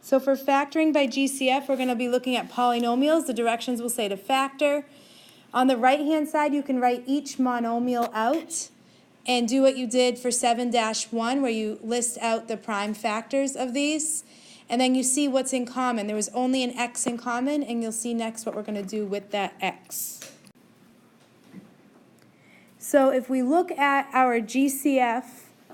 So for factoring by GCF, we're going to be looking at polynomials. The directions will say to factor. On the right-hand side, you can write each monomial out and do what you did for 7-1, where you list out the prime factors of these. And then you see what's in common. There was only an x in common, and you'll see next what we're going to do with that x. So if we look at our GCF,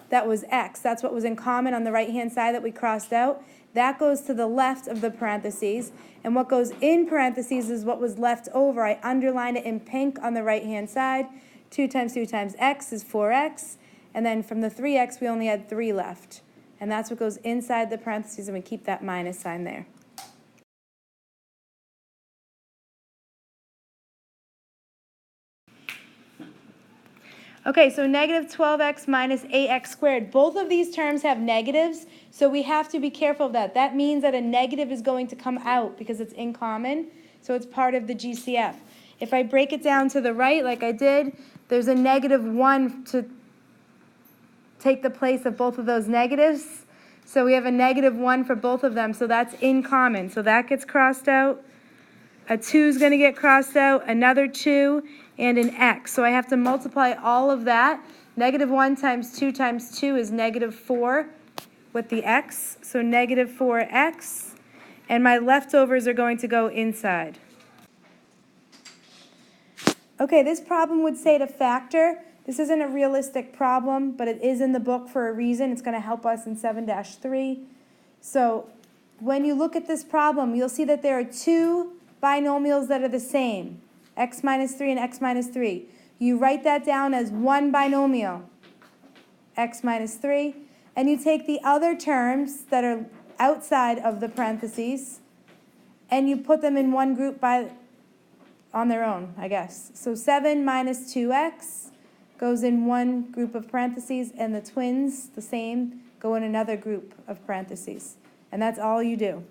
that was x. That's what was in common on the right-hand side that we crossed out. That goes to the left of the parentheses. And what goes in parentheses is what was left over. I underlined it in pink on the right-hand side. 2 times 2 times x is 4x. And then from the 3x, we only had 3 left. And that's what goes inside the parentheses, and we keep that minus sign there. Okay, so negative 12x minus 8x squared. Both of these terms have negatives, so we have to be careful of that. That means that a negative is going to come out because it's in common, so it's part of the GCF. If I break it down to the right, like I did, there's a negative 1 to take the place of both of those negatives. So we have a negative 1 for both of them, so that's in common. So that gets crossed out. A 2 is going to get crossed out, another 2, and an x. So I have to multiply all of that. Negative 1 times 2 is negative 4 with the x. So negative 4x. And my leftovers are going to go inside. Okay, this problem would say to factor. This isn't a realistic problem, but it is in the book for a reason. It's going to help us in 7-3. So when you look at this problem, you'll see that there are 2 binomials that are the same, x minus 3 and x minus 3. You write that down as one binomial, x minus 3, and you take the other terms that are outside of the parentheses, and you put them in one group on their own, I guess. So 7 minus 2x goes in one group of parentheses, and the twins, the same, go in another group of parentheses. And that's all you do.